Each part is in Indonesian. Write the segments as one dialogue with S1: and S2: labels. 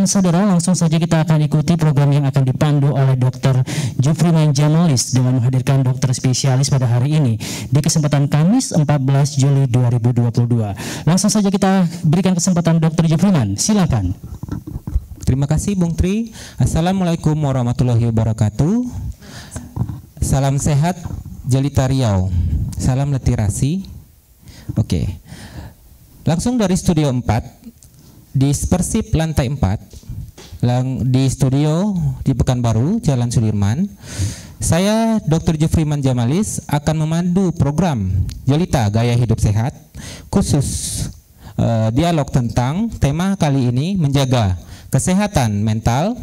S1: Dan saudara, langsung saja kita akan ikuti program yang akan dipandu oleh Dr. Jufriman Jamalis dengan menghadirkan dokter spesialis pada hari ini di kesempatan Kamis 14 Juli 2022. Langsung saja kita berikan kesempatan Dr. Jufriman, silakan.
S2: Terima kasih Bung Tri. Assalamualaikum warahmatullahi wabarakatuh. Salam sehat Jelita Riau. Salam literasi. Oke. Langsung dari studio 4 di Persib lantai 4 di studio di Pekanbaru, Jalan Sudirman. Saya Dr. Jufriman Jamalis akan memandu program Jelita Gaya Hidup Sehat khusus dialog tentang tema kali ini menjaga kesehatan mental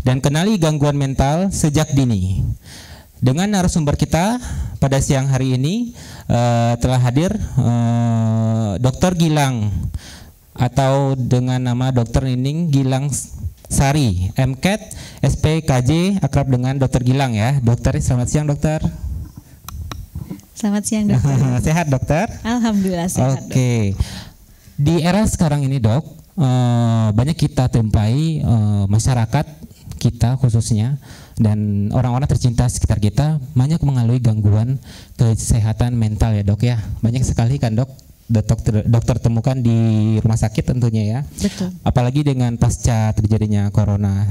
S2: dan kenali gangguan mental sejak dini. Dengan narasumber kita pada siang hari ini telah hadir Dr. Gilang atau dengan nama Dr. Nining Gilang Sari, MCAT, SPKJ, akrab dengan Dr. Gilang ya. Dokter, selamat siang dokter.
S3: Selamat siang dokter.
S2: Sehat dokter?
S3: Alhamdulillah sehat.
S2: Oke. Di era sekarang ini dok, banyak kita tempai masyarakat kita khususnya dan orang-orang tercinta sekitar kita banyak mengalami gangguan kesehatan mental ya dok ya. Banyak sekali kan dok dokter temukan di rumah sakit tentunya ya.
S3: Betul.
S2: Apalagi dengan pasca terjadinya corona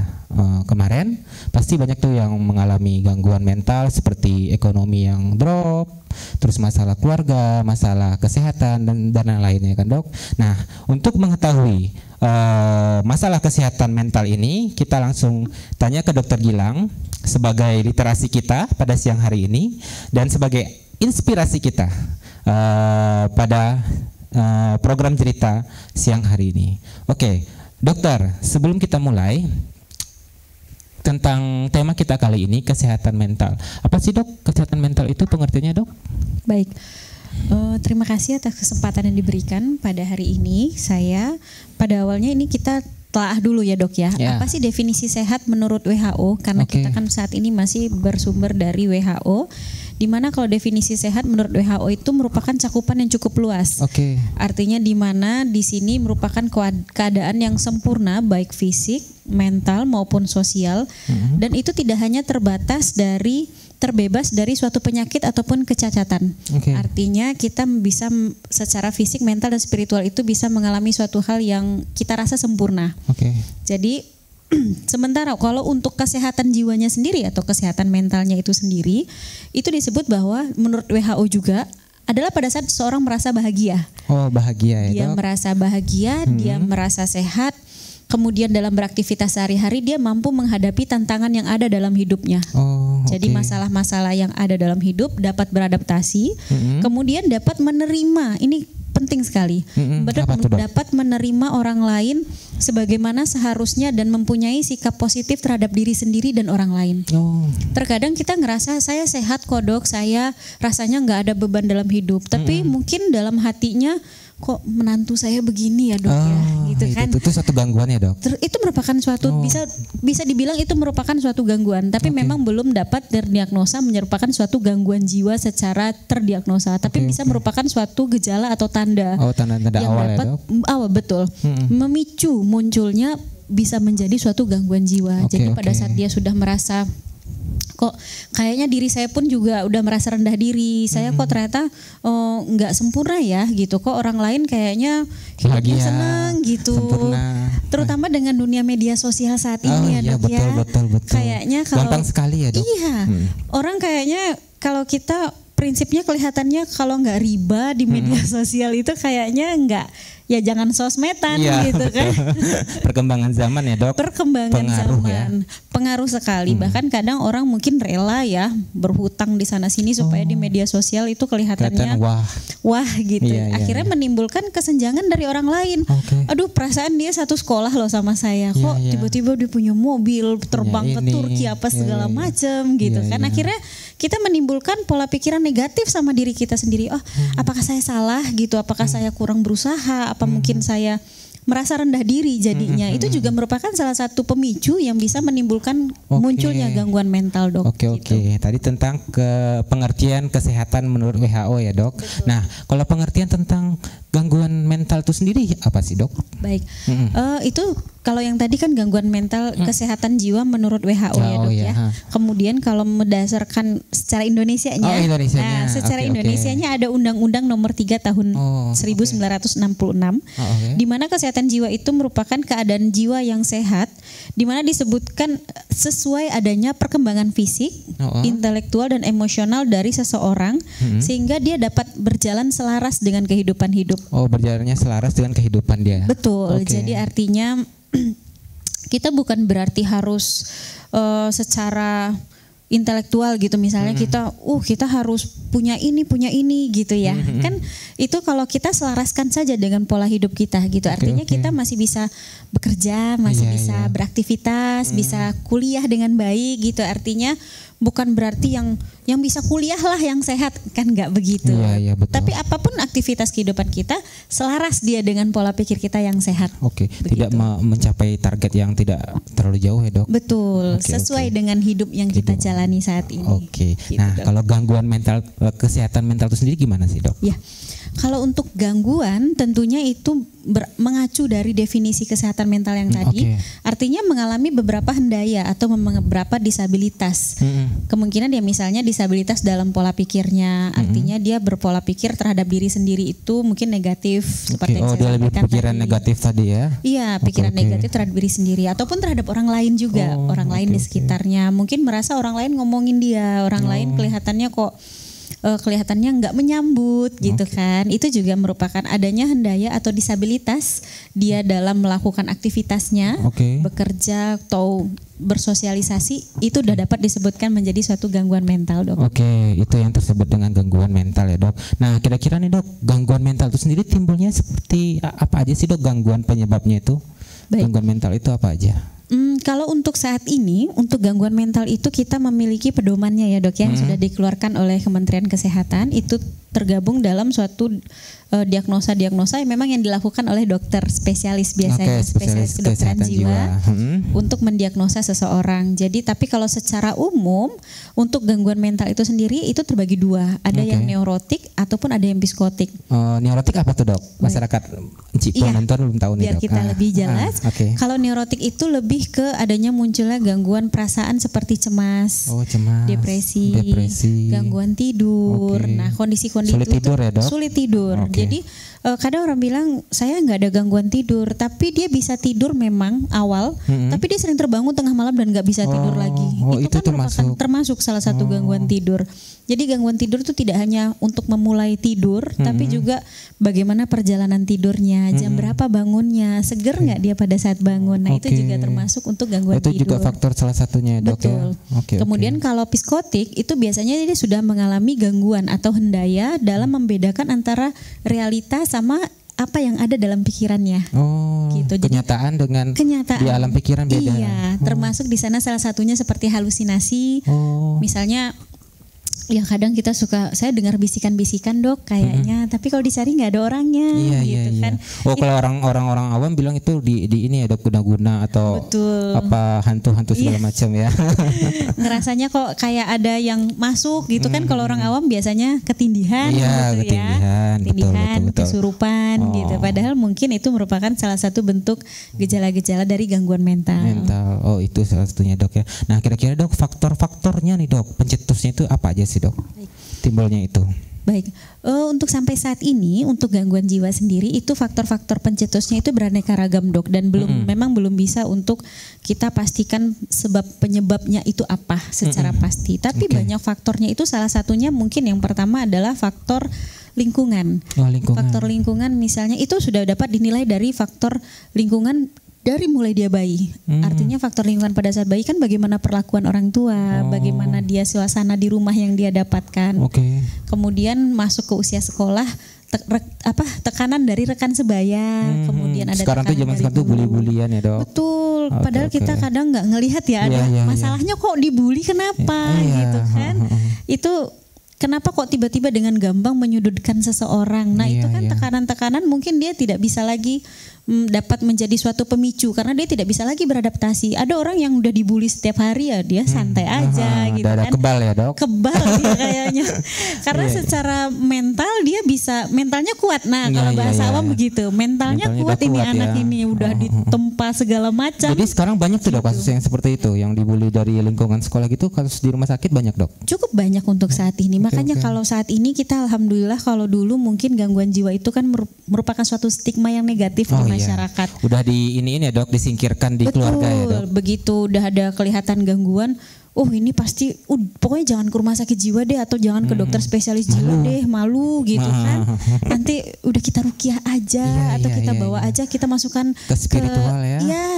S2: kemarin, pasti banyak tuh yang mengalami gangguan mental seperti ekonomi yang drop, terus masalah keluarga, masalah kesehatan dan lain-lainnya kan dok. Nah, untuk mengetahui masalah kesehatan mental ini, kita langsung tanya ke Dokter Gilang sebagai literasi kita pada siang hari ini dan sebagai inspirasi kita pada program cerita siang hari ini. Oke, dokter, sebelum kita mulai tentang tema kita kali ini, kesehatan mental. Apa sih dok kesehatan mental itu pengertiannya dok?
S3: Baik, terima kasih atas kesempatan yang diberikan pada hari ini. Saya pada awalnya ini kita telah dulu ya dok ya. Apa sih definisi sehat menurut WHO? Karena kita kan saat ini masih bersumber dari WHO. Di mana kalau definisi sehat menurut WHO itu merupakan cakupan yang cukup luas. Artinya di mana di sini merupakan keadaan yang sempurna baik fisik, mental maupun sosial, dan itu tidak hanya terbebas dari suatu penyakit ataupun kecacatan. Artinya kita bisa secara fisik, mental dan spiritual itu bisa mengalami suatu hal yang kita rasa sempurna. Jadi sementara kalau untuk kesehatan jiwanya sendiri atau kesehatan mentalnya itu sendiri, itu disebut bahwa menurut WHO juga adalah pada saat seseorang merasa bahagia.
S2: Oh, bahagia ya,
S3: dia
S2: dok?
S3: merasa bahagia, dia merasa sehat, kemudian dalam beraktivitas sehari-hari dia mampu menghadapi tantangan yang ada dalam hidupnya. Jadi masalah-masalah yang ada dalam hidup dapat beradaptasi, kemudian dapat menerima, ini penting sekali, dapat menerima orang lain sebagaimana seharusnya dan mempunyai sikap positif terhadap diri sendiri dan orang lain. Terkadang kita ngerasa saya sehat kok dok, saya rasanya nggak ada beban dalam hidup, tapi mungkin dalam hatinya kok menantu saya begini ya dok ya, gitu kan?
S2: Itu satu gangguan ya dok?
S3: Itu merupakan suatu bisa dibilang itu merupakan suatu gangguan, tapi memang belum dapat terdiagnosa merupakan suatu gangguan jiwa secara terdiagnosa, tapi bisa merupakan suatu gejala atau tanda.
S2: Tanda-tanda
S3: yang
S2: awal
S3: dapat,
S2: ya dok?
S3: Awal betul, memicu munculnya bisa menjadi suatu gangguan jiwa. Jadi pada saat dia sudah merasa kok kayaknya diri saya pun juga udah merasa rendah diri, saya kok ternyata nggak sempurna ya gitu, kok orang lain kayaknya hidupnya senang gitu, sempurna. Terutama dengan dunia media sosial saat ini ya dok ya, betul. Kayaknya kalau
S2: gampang sekali ya dok.
S3: Orang kayaknya kalau kita prinsipnya kelihatannya kalau nggak riba di media sosial itu kayaknya nggak, ya jangan sosmedan gitu kan.
S2: Perkembangan zaman ya dok.
S3: Pengaruh zaman, pengaruh sekali. Bahkan kadang orang mungkin rela ya berhutang di sana sini supaya di media sosial itu kelihatannya wah gitu. Akhirnya menimbulkan kesenjangan dari orang lain. Aduh, perasaan dia satu sekolah loh sama saya, kok tiba-tiba dia punya mobil terbang ke Turki apa segala macam gitu kan. Akhirnya kita menimbulkan pola pikiran negatif sama diri kita sendiri. Apakah saya salah gitu? Apakah saya kurang berusaha? Apa mungkin saya merasa rendah diri jadinya. Itu juga merupakan salah satu pemicu yang bisa menimbulkan munculnya gangguan mental, Dok.
S2: Oke. Tadi tentang pengertian kesehatan menurut WHO ya, Dok. Betul. Nah, kalau pengertian tentang gangguan mental itu sendiri apa sih dok?
S3: Baik, itu kalau yang tadi kan gangguan mental kesehatan jiwa menurut WHO ya dok ya. Kemudian kalau berdasarkan secara Indonesianya, secara Indonesianya ada Undang-Undang Nomor 3 Tahun 1966, di mana kesehatan jiwa itu merupakan keadaan jiwa yang sehat, di mana disebutkan sesuai adanya perkembangan fisik, intelektual dan emosional dari seseorang, sehingga dia dapat berjalan selaras dengan kehidupan hidup.
S2: Oh, berjalannya selaras dengan kehidupan dia.
S3: Betul. Jadi artinya kita bukan berarti harus secara intelektual gitu, misalnya kita harus punya ini gitu ya. Kan itu kalau kita selaraskan saja dengan pola hidup kita gitu. Artinya kita masih bisa bekerja, masih bisa beraktivitas, bisa kuliah dengan baik gitu. Artinya bukan berarti yang bisa kuliah lah yang sehat, kan nggak begitu.
S2: Betul.
S3: Tapi apapun aktivitas kehidupan kita selaras dia dengan pola pikir kita yang sehat.
S2: Tidak mencapai target yang tidak terlalu jauh ya dok.
S3: Betul, sesuai dengan hidup yang kita jalani saat ini.
S2: Gitu, nah dok. Kalau gangguan mental, kesehatan mental itu sendiri gimana sih dok?
S3: Ya, kalau untuk gangguan tentunya itu mengacu dari definisi kesehatan mental yang tadi. Artinya mengalami beberapa hendaya atau beberapa disabilitas. Kemungkinan dia misalnya disabilitas dalam pola pikirnya, artinya dia berpola pikir terhadap diri sendiri itu mungkin negatif, seperti yang saya
S2: dia lebih pikiran tadi. Negatif tadi ya?
S3: Iya, pikiran negatif terhadap diri sendiri ataupun terhadap orang lain juga, orang lain di sekitarnya. Mungkin merasa orang lain ngomongin dia, orang lain kelihatannya kelihatannya nggak menyambut gitu kan. Itu juga merupakan adanya hendaya atau disabilitas dia dalam melakukan aktivitasnya, bekerja atau bersosialisasi, itu sudah dapat disebutkan menjadi suatu gangguan mental dok.
S2: Itu yang tersebut dengan gangguan mental ya dok. Nah kira-kira nih dok, gangguan mental itu sendiri timbulnya seperti apa aja sih dok, gangguan penyebabnya itu? Gangguan mental itu apa aja?
S3: Kalau untuk saat ini, untuk gangguan mental itu kita memiliki pedomannya ya dok yang sudah dikeluarkan oleh Kementerian Kesehatan. Itu tergabung dalam suatu diagnosa-diagnosa yang memang yang dilakukan oleh dokter spesialis biasanya, spesialis kedokteran jiwa untuk mendiagnosa seseorang. Jadi tapi kalau secara umum untuk gangguan mental itu sendiri itu terbagi dua, ada yang neurotik ataupun ada yang psikotik.
S2: Neurotik apa tuh dok? Masyarakat penonton belum tahu nih
S3: biar
S2: dok.
S3: Kita lebih jelas. Kalau neurotik itu lebih ke adanya munculnya gangguan perasaan seperti cemas, depresi, gangguan tidur. Nah kondisi-kondisi
S2: sulit tidur ya dok?
S3: Sulit tidur. Jadi kadang orang bilang saya nggak ada gangguan tidur, tapi dia bisa tidur memang awal, tapi dia sering terbangun tengah malam dan nggak bisa tidur lagi. Itu kan termasuk salah satu gangguan tidur. Jadi gangguan tidur itu tidak hanya untuk memulai tidur, tapi juga bagaimana perjalanan tidurnya, jam berapa bangunnya, seger nggak dia pada saat bangun. Nah itu juga termasuk untuk gangguan tidur.
S2: Itu juga faktor salah satunya dok.
S3: Betul. Kemudian kalau psikotik itu biasanya dia sudah mengalami gangguan atau hendaya dalam membedakan antara realitas sama apa yang ada dalam pikirannya. Gitu. Jadi, kenyataan
S2: dengan di alam pikiran beda.
S3: Iya, termasuk di sana salah satunya seperti halusinasi. Misalnya ya kadang kita saya dengar bisikan-bisikan dok kayaknya, tapi kalau dicari nggak ada orangnya, gitu kan.
S2: Kalau orang awam bilang itu di ini ada guna-guna atau apa hantu-hantu segala macam ya.
S3: Ngerasanya kok kayak ada yang masuk gitu kan. Kalau orang awam biasanya ketindihan, gitu ketindihan, kesurupan gitu. Padahal mungkin itu merupakan salah satu bentuk gejala-gejala dari gangguan mental.
S2: Itu salah satunya dok ya. Nah kira-kira dok faktor-faktornya nih dok, pencetusnya itu apa aja sih dok? Timbulnya itu.
S3: Baik, untuk sampai saat ini untuk gangguan jiwa sendiri itu faktor-faktor pencetusnya itu beraneka ragam dok, dan memang belum bisa untuk kita pastikan sebab penyebabnya itu apa secara pasti. Tapi banyak faktornya, itu salah satunya mungkin yang pertama adalah faktor lingkungan. Faktor lingkungan misalnya itu sudah dapat dinilai dari faktor lingkungan dari mulai dia bayi. Artinya faktor lingkungan pada saat bayi kan bagaimana perlakuan orang tua, bagaimana dia suasana di rumah yang dia dapatkan. Kemudian masuk ke usia sekolah, tekanan dari rekan sebaya, kemudian ada
S2: sekarang
S3: tekanan
S2: zaman tuh bully-bulian ya dok.
S3: Betul, padahal kita kadang nggak ngelihat ya ada masalahnya kok dibully kenapa gitu kan. Itu kenapa kok tiba-tiba dengan gampang menyudutkan seseorang. Nah itu kan tekanan-tekanan mungkin dia tidak bisa lagi dapat menjadi suatu pemicu karena dia tidak bisa lagi beradaptasi. Ada orang yang udah dibully setiap hari ya dia santai aja gitu kan.
S2: Kebal ya dok?
S3: Kebal dia kayaknya. Karena secara mental dia bisa, mentalnya kuat. Nah kalau bahasa awam begitu, mentalnya kuat ini anak ini udah ditempa segala macam.
S2: Jadi sekarang banyak tuh dok kasus yang seperti itu, yang dibully dari lingkungan sekolah gitu, kasus di rumah sakit banyak dok?
S3: Cukup banyak untuk saat ini. Makanya kalau saat ini kita alhamdulillah, kalau dulu mungkin gangguan jiwa itu kan merupakan suatu stigma yang negatif di masyarakat.
S2: Udah ini ya dok, disingkirkan di keluarga ya dok.
S3: Begitu udah ada kelihatan gangguan, ini pasti pokoknya jangan ke rumah sakit jiwa deh atau jangan ke dokter spesialis jiwa deh, malu gitu kan. Nanti udah kita rukiah aja atau kita bawa aja, kita masukkan
S2: ke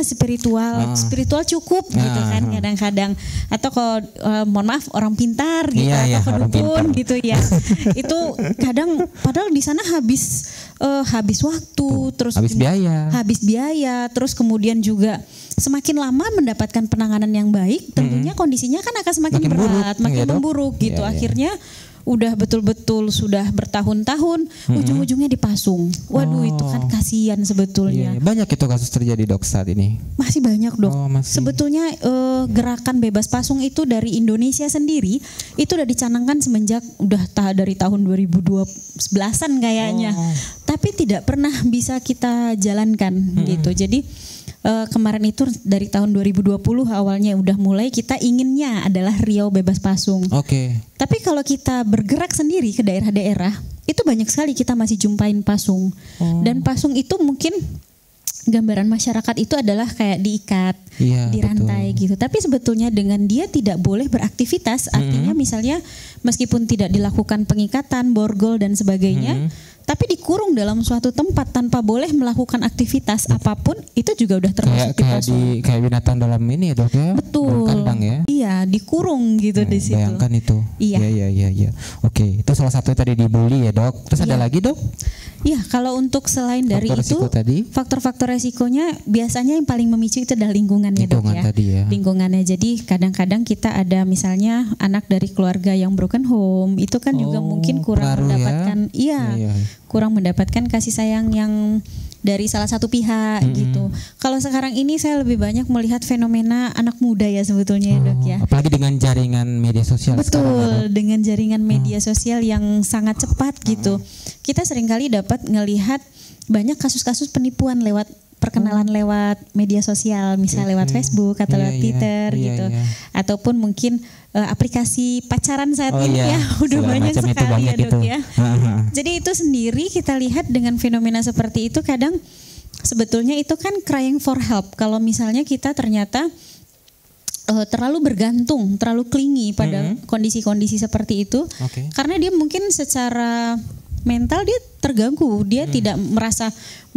S2: spiritual
S3: spiritual cukup gitu kan kadang-kadang. Atau kalau mohon maaf orang pintar gitu atau ke dukun gitu ya. Itu kadang padahal di sana habis waktu, terus
S2: habis
S3: biaya, terus kemudian juga semakin lama mendapatkan penanganan yang baik, tentunya kondisinya kan akan semakin berat, makin memburuk gitu. Akhirnya udah betul-betul sudah bertahun-tahun, ujung-ujungnya dipasung. Waduh, itu kan kasihan sebetulnya.
S2: Banyak itu kasus terjadi dok saat ini?
S3: Masih banyak dok. Sebetulnya gerakan bebas pasung itu dari Indonesia sendiri itu udah dicanangkan semenjak dari tahun 2012-an kayaknya. Tapi tidak pernah bisa kita jalankan gitu. Jadi kemarin itu dari tahun 2020 awalnya udah mulai kita inginnya adalah Riau bebas pasung. Tapi kalau kita bergerak sendiri ke daerah-daerah, itu banyak sekali kita masih jumpain pasung. Dan pasung itu mungkin gambaran masyarakat itu adalah kayak diikat, dirantai gitu. Tapi sebetulnya dengan dia tidak boleh beraktivitas, artinya misalnya meskipun tidak dilakukan pengikatan, borgol dan sebagainya, tapi dikurung dalam suatu tempat tanpa boleh melakukan aktivitas apapun, itu juga udah termasuk
S2: kayak binatang dalam ini ya dok ya.
S3: Betul.
S2: Kandang ya.
S3: Iya, dikurung gitu di situ.
S2: Bayangkan itu. Iya. Oke, itu salah satu tadi dibully ya dok. Terus ada lagi dok?
S3: Iya, kalau untuk selain dari itu, faktor-faktor resikonya biasanya yang paling memicu itu adalah lingkungannya dok ya. Lingkungannya. Jadi kadang-kadang kita ada misalnya anak dari keluarga yang broken home, itu kan juga mungkin kurang mendapatkan kurang mendapatkan kasih sayang yang dari salah satu pihak gitu. Kalau sekarang ini saya lebih banyak melihat fenomena anak muda ya sebetulnya dok ya.
S2: Apalagi dengan jaringan media sosial.
S3: Betul, dengan jaringan media sosial yang sangat cepat gitu. Kita seringkali dapat ngelihat banyak kasus-kasus penipuan lewat perkenalan lewat media sosial, misalnya lewat Facebook atau lewat Twitter gitu. Ataupun mungkin aplikasi pacaran saat ini ya udah banyak sekali ya dok ya. Jadi itu sendiri kita lihat dengan fenomena seperti itu kadang sebetulnya itu kan crying for help. Kalau misalnya kita ternyata terlalu bergantung, terlalu clingy pada kondisi-kondisi seperti itu, karena dia mungkin secara mental dia terganggu, dia tidak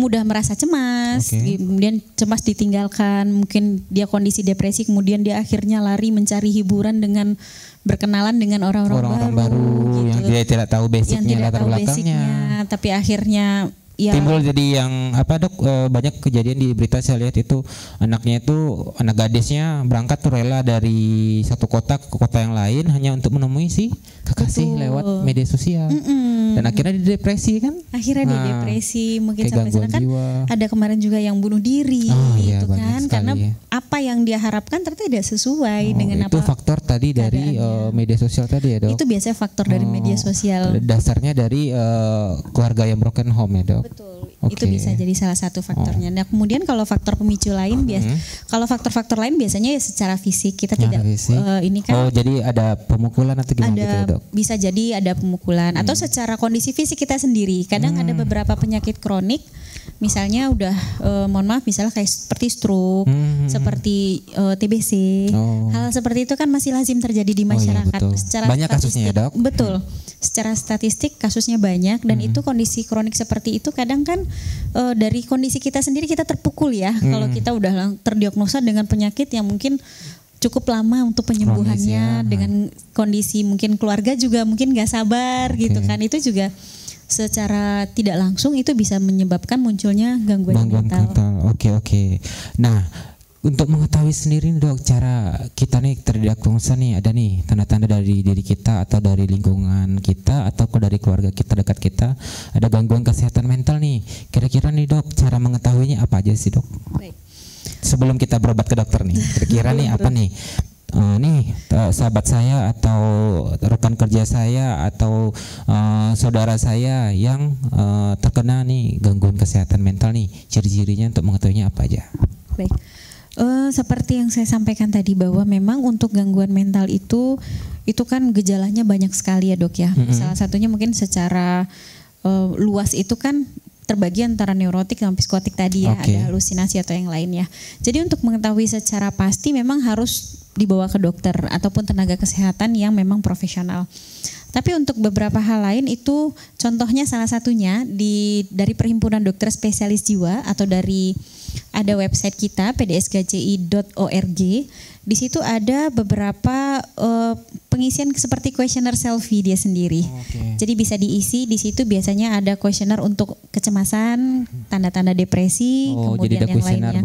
S3: mudah merasa cemas, kemudian cemas ditinggalkan, mungkin dia kondisi depresi, kemudian dia akhirnya lari mencari hiburan dengan berkenalan dengan orang-orang baru gitu,
S2: yang dia tidak tahu basicnya, latar belakangnya,
S3: tapi akhirnya
S2: timbul jadi yang dok, banyak kejadian di berita saya lihat itu anak gadisnya berangkat tuh rela dari satu kota ke kota yang lain hanya untuk menemui si kekasih lewat media sosial. Dan akhirnya dia depresi kan?
S3: Akhirnya dia depresi, mungkin sampai sana kan ada kemarin juga yang bunuh diri gitu kan, karena apa yang dia harapkan ternyata tidak sesuai dengan
S2: itu faktor tadi dari media sosial tadi ya dok?
S3: Itu biasanya faktor dari media sosial.
S2: Dasarnya dari keluarga yang broken home ya dok?
S3: Betul, itu bisa jadi salah satu faktornya. Nah kemudian kalau faktor pemicu lain kalau faktor-faktor lain biasanya ya secara fisik kita tidak ini kan.
S2: Jadi ada pemukulan atau gimana gitu ya dok?
S3: Bisa jadi ada pemukulan atau secara kondisi fisik kita sendiri. Kadang ada beberapa penyakit kronik, misalnya udah mohon maaf misalnya kayak seperti stroke, seperti TBC, hal seperti itu kan masih lazim terjadi di masyarakat.
S2: Secara banyak kasusnya ya dok?
S3: Betul. Secara statistik kasusnya banyak dan itu kondisi kronik seperti itu kadang kan dari kondisi kita sendiri kita terpukul ya. Kalau kita udah terdiagnosa dengan penyakit yang mungkin cukup lama untuk penyembuhannya, dengan kondisi mungkin keluarga juga mungkin gak sabar gitu kan, itu juga secara tidak langsung itu bisa menyebabkan munculnya gangguan mental.
S2: Oke. Nah untuk mengetahui sendiri nih dok, cara kita nih terdiagnosa nih, ada nih tanda-tanda dari diri kita atau dari lingkungan kita atau dari keluarga kita dekat kita ada gangguan kesehatan mental nih. Kira-kira nih dok, cara mengetahuinya apa aja sih dok?
S3: Baik.
S2: Sebelum kita berobat ke dokter nih, kira-kira nih apa nih? Sahabat saya atau rekan kerja saya atau saudara saya yang terkena nih gangguan kesehatan mental nih, ciri-cirinya untuk mengetahuinya apa aja?
S3: Baik, seperti yang saya sampaikan tadi bahwa memang untuk gangguan mental itu kan gejalanya banyak sekali ya dok ya. Salah satunya mungkin secara luas itu kan terbagi antara neurotik dan psikotik tadi ya, ada halusinasi atau yang lainnya. Jadi untuk mengetahui secara pasti memang harus dibawa ke dokter ataupun tenaga kesehatan yang memang profesional. Tapi untuk beberapa hal lain itu contohnya salah satunya dari Perhimpunan Dokter Spesialis Jiwa atau ada website kita pdsgji.org. Di situ ada beberapa pengisian seperti kuesioner selfie dia sendiri. Jadi bisa diisi di situ, biasanya ada kuesioner untuk kecemasan, tanda-tanda depresi, kemudian
S2: jadi ada
S3: yang lainnya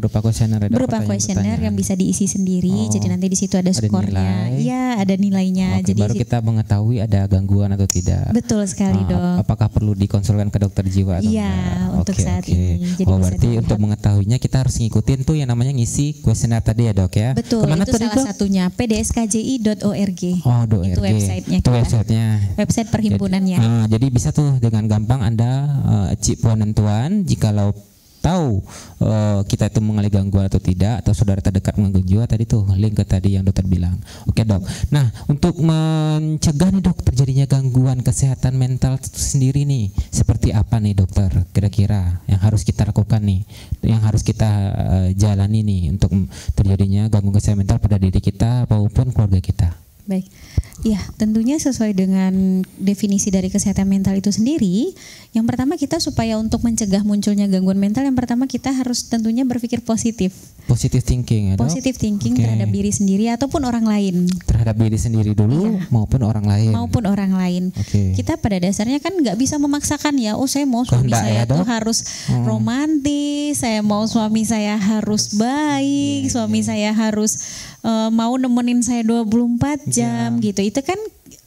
S2: berupa
S3: kuesioner yang bisa diisi sendiri. Jadi nanti di situ ada skornya, ya ada nilainya. Jadi
S2: baru kita mengetahui ada gangguan atau tidak.
S3: Betul sekali dok.
S2: Apakah perlu dikonsulkan ke dokter jiwa?
S3: Iya, untuk saat ini. Jadi
S2: berarti untuk mengetahuinya kita harus ngikutin tuh yang namanya ngisi kuesioner tadi ya dok ya.
S3: Betul. Kemana itu salah satunya pdskji.org.
S2: Itu
S3: websitenya.
S2: Itu websitenya.
S3: Website perhimpunannya.
S2: Jadi bisa tuh dengan gampang Anda Cik Puan dan Tuan, jikalau tahu kita itu mengalami gangguan atau tidak, atau saudara terdekat mengganggu jiwa, tadi tuh link ke tadi yang dokter bilang. Oke dok. Nah untuk mencegah nih dok terjadinya gangguan kesehatan mental itu sendiri nih, seperti apa nih dokter kira-kira yang harus kita lakukan nih, yang harus kita jalani nih untuk terjadinya gangguan kesehatan mental pada diri kita maupun keluarga kita?
S3: Baik, ya tentunya sesuai dengan definisi dari kesehatan mental itu sendiri. Yang pertama kita supaya untuk mencegah munculnya gangguan mental, yang pertama kita harus tentunya berpikir positif.
S2: Positive thinking ya dok?
S3: Positive thinking terhadap diri sendiri ataupun orang lain.
S2: Terhadap diri sendiri dulu maupun orang lain.
S3: Maupun orang lain. Kita pada dasarnya kan nggak bisa memaksakan ya, saya mau suami saya tuh harus romantis, saya mau suami saya harus baik, suami saya harus mau nemenin saya 24 jam gitu. Itu kan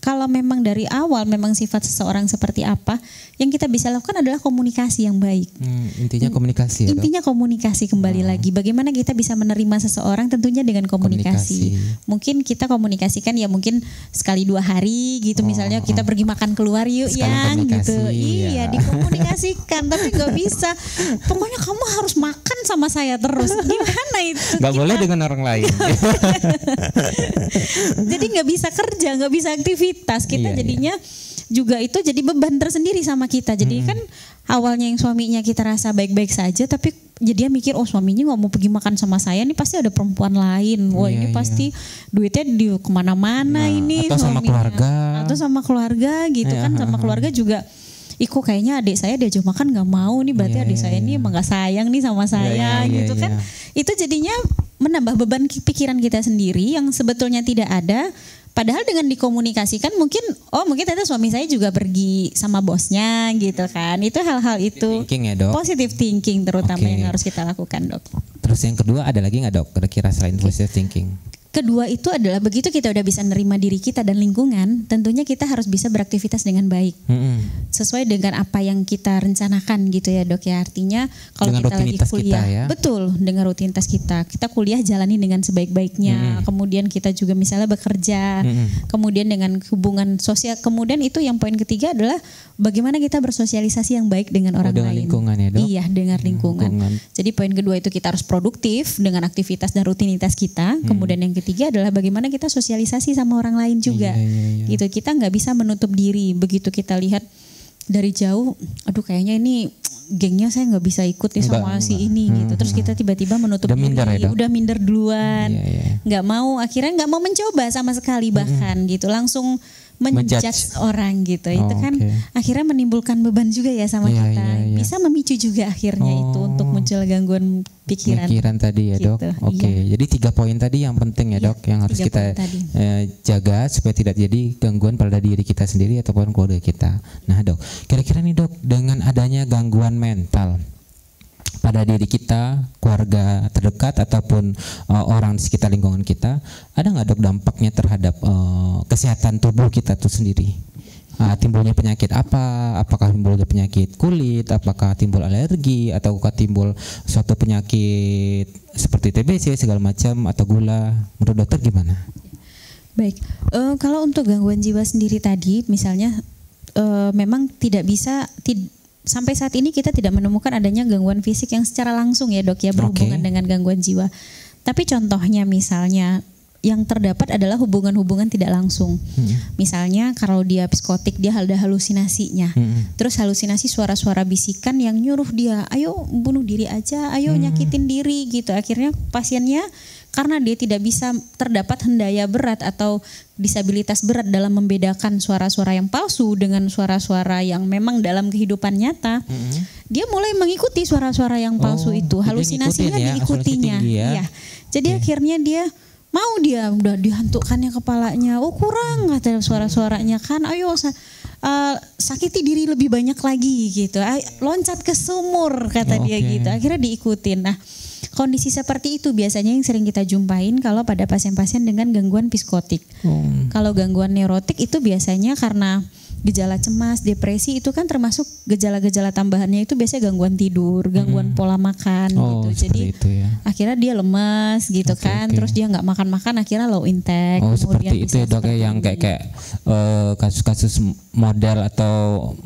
S3: kalau memang dari awal memang sifat seseorang seperti apa, yang kita bisa lakukan adalah komunikasi yang baik.
S2: Intinya komunikasi.
S3: Intinya komunikasi kembali lagi. Bagaimana kita bisa menerima seseorang, tentunya dengan komunikasi. Mungkin kita komunikasikan ya mungkin sekali 2 hari gitu. Misalnya kita pergi makan keluar yuk yang gitu. Iya dikomunikasikan. Tapi nggak bisa. Pokoknya kamu harus makan sama saya terus. Gimana itu?
S2: Nggak boleh dengan orang lain.
S3: Jadi nggak bisa kerja, nggak bisa aktivitas. Kita jadinya juga itu jadi beban tersendiri sama kita. Jadi kan awalnya yang suaminya kita rasa baik-baik saja, tapi jadi dia mikir suaminya nggak mau pergi makan sama saya, nih pasti ada perempuan lain. Ini pasti duitnya di kemana-mana ini.
S2: Atau sama keluarga.
S3: Atau sama keluarga gitu kan. Sama keluarga juga. Kayaknya adik saya diajak makan nggak mau nih, berarti adik saya ini emang nggak sayang nih sama saya gitu kan. Itu jadinya menambah beban pikiran kita sendiri yang sebetulnya tidak ada. Padahal dengan dikomunikasikan mungkin ternyata suami saya juga pergi sama bosnya gitu kan. Itu hal-hal itu positive thinking terutama yang harus kita lakukan dok.
S2: Terus yang kedua ada lagi nggak dok kira-kira selain positive thinking?
S3: Kedua itu adalah begitu kita udah bisa nerima diri kita dan lingkungan, tentunya kita harus bisa beraktivitas dengan baik. Sesuai dengan apa yang kita rencanakan gitu ya dok ya. Artinya kalau kita lagi kuliah, betul, dengan rutinitas kita kuliah jalani dengan sebaik-baiknya. Kemudian kita juga misalnya bekerja, kemudian dengan hubungan sosial. Kemudian itu yang poin ketiga adalah bagaimana kita bersosialisasi yang baik dengan orang lain.
S2: Lingkungan ya dok?
S3: Iya, dengan lingkungan. Jadi poin kedua itu kita harus produktif dengan aktivitas dan rutinitas kita. Kemudian yang ketiga adalah bagaimana kita sosialisasi sama orang lain juga. Gitu, kita nggak bisa menutup diri. Begitu kita lihat dari jauh, kayaknya ini gengnya saya nggak bisa ikut nih sama si ini gitu. Terus kita tiba-tiba menutup diri, udah minder duluan, nggak mau, akhirnya nggak mau mencoba sama sekali bahkan gitu, langsung menjudge orang gitu. Itu kan akhirnya menimbulkan beban juga ya sama kita. Bisa memicu juga akhirnya itu untuk muncul gangguan pikiran
S2: tadi ya dok.
S3: Gitu.
S2: Jadi 3 poin tadi yang penting ya dok, yang harus kita jaga supaya tidak jadi gangguan pada diri kita sendiri ataupun keluarga kita. Nah dok, kira-kira nih dok, dengan adanya gangguan mental, pada diri kita, keluarga terdekat ataupun orang di sekitar lingkungan kita, ada nggak dok dampaknya terhadap kesehatan tubuh kita tuh sendiri? Timbulnya penyakit apa? Apakah timbulnya penyakit kulit? Apakah timbul alergi? Ataukah timbul suatu penyakit seperti TBC segala macam atau gula? Menurut dokter gimana?
S3: Baik, kalau untuk gangguan jiwa sendiri tadi, misalnya memang tidak bisa sampai saat ini kita tidak menemukan adanya gangguan fisik yang secara langsung ya dok ya berhubungan dengan gangguan jiwa. Tapi contohnya misalnya yang terdapat adalah hubungan-hubungan tidak langsung. Misalnya kalau dia psikotik, dia ada halusinasinya. Terus halusinasi suara-suara bisikan yang nyuruh dia, ayo bunuh diri aja, ayo nyakitin diri gitu. Akhirnya pasiennya karena dia tidak bisa terdapat hendaya berat atau disabilitas berat dalam membedakan suara-suara yang palsu dengan suara-suara yang memang dalam kehidupan nyata, dia mulai mengikuti suara-suara yang palsu itu. Halusinasinya diikutinya. Ya. Jadi akhirnya dia udah dihantukannya kepalanya, kurang kata suara-suaranya kan, ayo sakiti diri lebih banyak lagi gitu, loncat ke sumur kata dia gitu, akhirnya diikutin. Nah kondisi seperti itu biasanya yang sering kita jumpain kalau pada pasien-pasien dengan gangguan psikotik. Kalau gangguan neurotik itu biasanya karena gejala cemas, depresi itu kan termasuk gejala-gejala tambahannya itu biasanya gangguan tidur, gangguan pola makan gitu. Jadi akhirnya dia lemas gitu terus dia nggak makan-makan akhirnya low intake.
S2: Seperti itu ya dok ya, yang kayak kasus-kasus model atau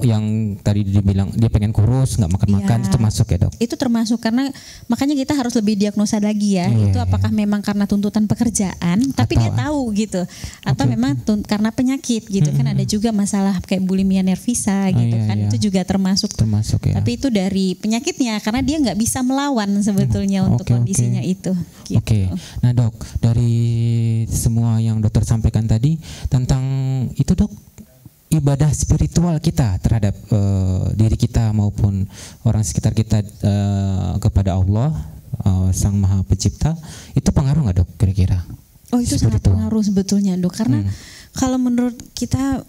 S2: yang tadi dibilang dia pengen kurus nggak makan-makan, itu termasuk ya dok? Itu
S3: termasuk, karena makanya kita harus lebih diagnosa lagi ya, itu apakah memang karena tuntutan pekerjaan tapi dia tahu gitu, atau memang karena penyakit gitu kan. Ada juga masalah kayak bulimia nervisa gitu kan, itu juga termasuk ya. Tapi itu dari penyakitnya karena dia nggak bisa melawan sebetulnya untuk kondisinya itu gitu.
S2: Nah dok, dari semua yang dokter sampaikan tadi tentang itu dok, ibadah spiritual kita terhadap diri kita maupun orang sekitar kita kepada Allah Sang Maha Pencipta, itu pengaruh nggak dok kira-kira?
S3: Itu sangat pengaruh sebetulnya dok, karena kalau menurut kita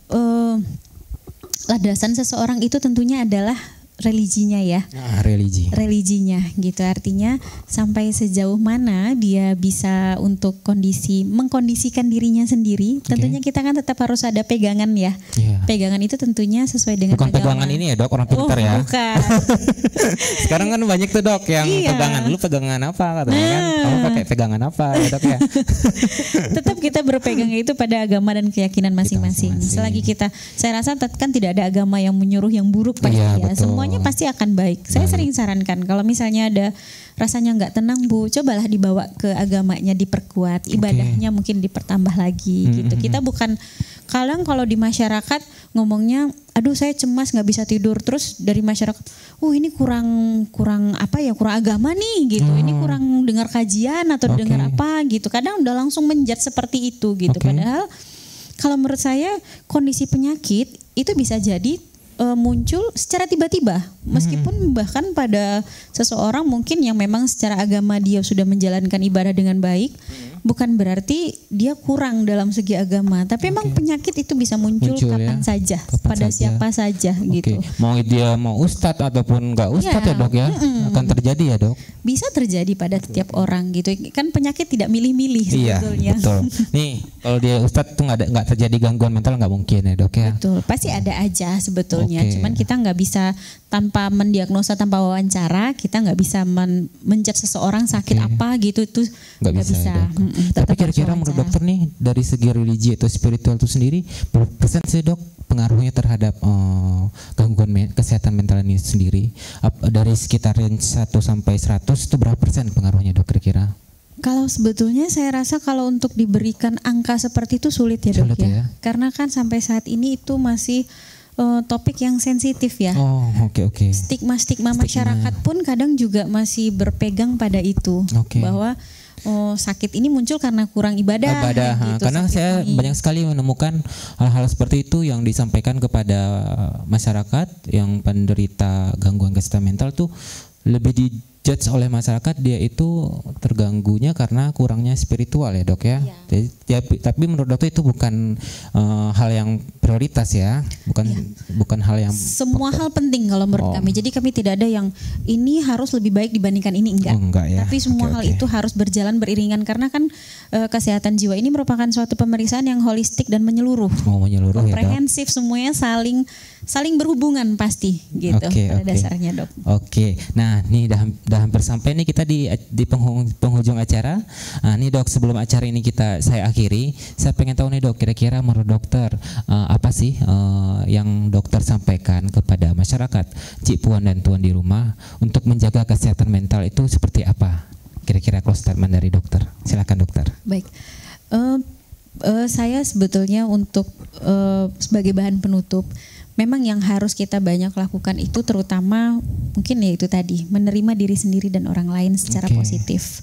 S3: landasan seseorang itu tentunya adalah religinya ya. Religinya gitu, artinya sampai sejauh mana dia bisa untuk mengkondisikan dirinya sendiri. Tentunya kita kan tetap harus ada pegangan ya. Pegangan itu tentunya sesuai dengan
S2: bukan agama. Pegangan ini ya dok, orang pintar ya.
S3: Bukan.
S2: Sekarang kan banyak tuh dok yang pegangan. Lu pegangan apa katanya kan? Kamu pakai pegangan apa ya dok ya?
S3: Tetap kita berpegang itu pada agama dan keyakinan masing-masing. Selagi saya rasa kan tidak ada agama yang menyuruh yang buruk pasti ya. Semuanya pasti akan baik. Saya sering sarankan kalau misalnya ada rasanya nggak tenang Bu, cobalah dibawa ke agamanya, diperkuat, ibadahnya mungkin dipertambah lagi gitu. Kita bukan kalau di masyarakat ngomongnya, aduh saya cemas nggak bisa tidur, terus dari masyarakat, ini kurang agama nih gitu, ini kurang dengar kajian atau dengar apa gitu. Kadang udah langsung menjudge seperti itu gitu. Padahal kalau menurut saya kondisi penyakit itu bisa jadi muncul secara tiba-tiba, meskipun bahkan pada seseorang mungkin yang memang secara agama dia sudah menjalankan ibadah dengan baik, bukan berarti dia kurang dalam segi agama, tapi memang penyakit itu bisa muncul kapan saja, pada siapa saja gitu.
S2: Mau dia mau ustadz ataupun enggak ustadz ya dok ya, akan terjadi ya dok?
S3: Bisa terjadi pada setiap orang gitu, kan penyakit tidak milih-milih sebetulnya.
S2: Betul. Nih kalau dia ustadz tuh nggak terjadi gangguan mental, nggak mungkin ya dok ya?
S3: Betul, pasti ada aja sebetulnya. Cuman kita nggak bisa tanpa mendiagnosa, tanpa wawancara, kita nggak bisa menjudge seseorang sakit apa gitu, itu nggak bisa.
S2: Tapi kira-kira menurut dokter nih dari segi religi atau spiritual itu sendiri, berapa persen sih dok pengaruhnya terhadap gangguan kesehatan mental ini sendiri? Dari sekitar 1 sampai 100 itu berapa persen pengaruhnya dok kira-kira?
S3: Kalau sebetulnya saya rasa kalau untuk diberikan angka seperti itu sulit ya dok ya. Karena kan sampai saat ini itu masih topik yang sensitif ya. Stigma masyarakat pun kadang juga masih berpegang pada itu, bahwa sakit ini muncul karena kurang ibadah gitu.
S2: Karena saya banyak sekali menemukan hal-hal seperti itu yang disampaikan kepada masyarakat yang penderita gangguan kesehatan mental tuh lebih dijudge oleh masyarakat dia itu terganggunya karena kurangnya spiritual ya dok ya. Jadi, tapi menurut dokter itu bukan hal yang prioritas ya, bukan hal yang
S3: semua hal penting kalau menurut kami. Jadi kami tidak ada yang ini harus lebih baik dibandingkan ini, enggak ya. Tapi semua hal itu harus berjalan beriringan karena kan kesehatan jiwa ini merupakan suatu pemeriksaan yang holistik dan menyeluruh.
S2: Menyeluruh
S3: komprehensif ya, semuanya saling berhubungan pasti gitu pada dasarnya dok.
S2: Nah nih dah hampir sampai nih kita di penghujung acara. Nih dok, sebelum acara ini saya akhiri, saya pengen tahu nih dok, kira-kira menurut dokter apa sih yang dokter sampaikan kepada masyarakat Cik Puan dan Tuan di rumah untuk menjaga kesehatan mental itu seperti apa? Kira-kira close statement dari dokter. Silakan dokter.
S3: Baik. Saya sebetulnya untuk sebagai bahan penutup, memang yang harus kita banyak lakukan itu terutama mungkin ya itu tadi, menerima diri sendiri dan orang lain secara positif.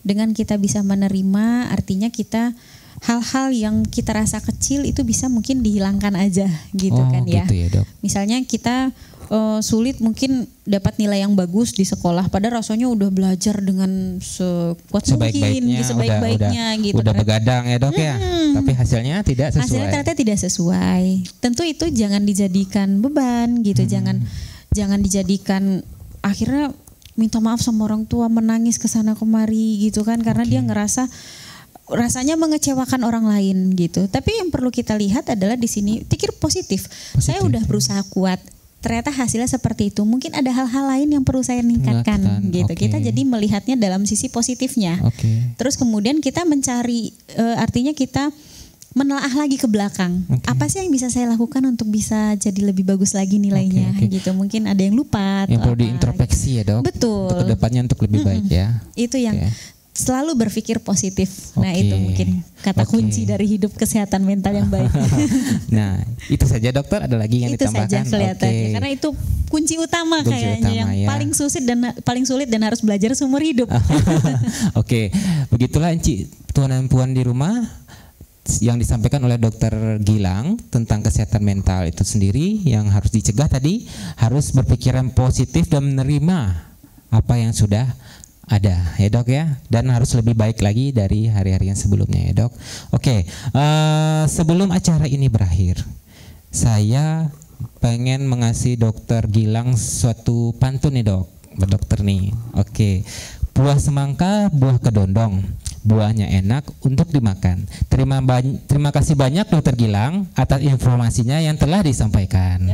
S3: Dengan kita bisa menerima, artinya kita hal-hal yang kita rasa kecil itu bisa mungkin dihilangkan aja gitu kan ya.
S2: Gitu ya dok.
S3: Misalnya kita sulit mungkin dapat nilai yang bagus di sekolah, padahal rasanya udah belajar dengan sekuat mungkin, sebaik-baiknya gitu.
S2: Udah begadang ya dok ya, tapi hasilnya tidak sesuai.
S3: Hasilnya ternyata tidak sesuai. Tentu itu jangan dijadikan beban gitu, jangan dijadikan akhirnya minta maaf sama orang tua, menangis ke sana kemari gitu kan, karena dia ngerasa rasanya mengecewakan orang lain gitu. Tapi yang perlu kita lihat adalah di sini pikir positif. Saya udah berusaha kuat, ternyata hasilnya seperti itu. Mungkin ada hal-hal lain yang perlu saya meningkatkan gitu. Kita jadi melihatnya dalam sisi positifnya. Terus kemudian kita mencari artinya kita menelaah lagi ke belakang. Apa sih yang bisa saya lakukan untuk bisa jadi lebih bagus lagi nilainya gitu. Mungkin ada yang lupa
S2: yang perlu diintrospeksi ya dok.
S3: Betul.
S2: Untuk kedepannya untuk lebih baik ya.
S3: Itu yang selalu berpikir positif. Nah itu mungkin kata kunci dari hidup kesehatan mental yang baik.
S2: Nah itu saja dokter, ada lagi yang ditambahkan?
S3: Itu saja kelihatannya, karena itu kunci utama kayaknya yang paling sulit dan harus belajar seumur hidup.
S2: Begitulah Enci, Tuan dan Puan di rumah, yang disampaikan oleh Dokter Gilang tentang kesehatan mental itu sendiri yang harus dicegah tadi, harus berpikiran positif dan menerima apa yang sudah ada ya dok ya, dan harus lebih baik lagi dari hari-hari yang sebelumnya ya dok. Sebelum acara ini berakhir, saya pengen mengasih Dokter Gilang suatu pantun nih dok, dokter nih. Buah semangka, buah kedondong, buahnya enak untuk dimakan. Terima kasih banyak Dokter Gilang atas informasinya yang telah disampaikan.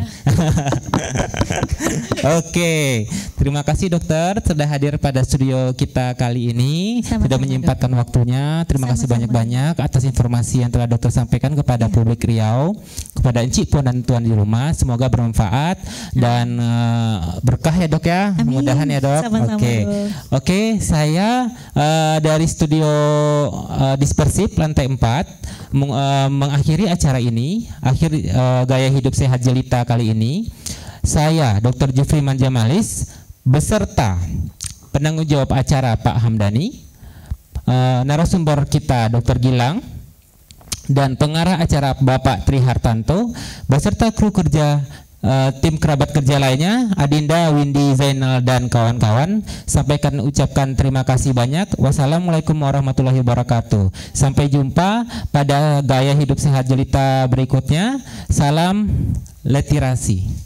S2: Terima kasih dokter sudah hadir pada studio kita kali ini. Sudah menyempatkan waktunya. Terima kasih banyak-banyak atas informasi yang telah dokter sampaikan kepada publik Riau, kepada Encik Puan dan Tuan di rumah. Semoga bermanfaat dan berkah ya dok ya. Mudah-mudahan ya dok. Saya dari studio Dispersif lantai 4 mengakhiri acara ini, Gaya Hidup Sehat Jelita kali ini. Saya Dr. Jufri Manjamalis beserta penanggung jawab acara Pak Hamdani, narasumber kita Dr. Gilang, dan pengarah acara Bapak Tri Hartanto beserta kru kerja tim kerabat kerja lainnya, Adinda, Windy, Zainal dan kawan-kawan, ucapkan terima kasih banyak. Wassalamualaikum warahmatullahi wabarakatuh. Sampai jumpa pada Gaya Hidup Sehat Jelita berikutnya. Salam Letirasi.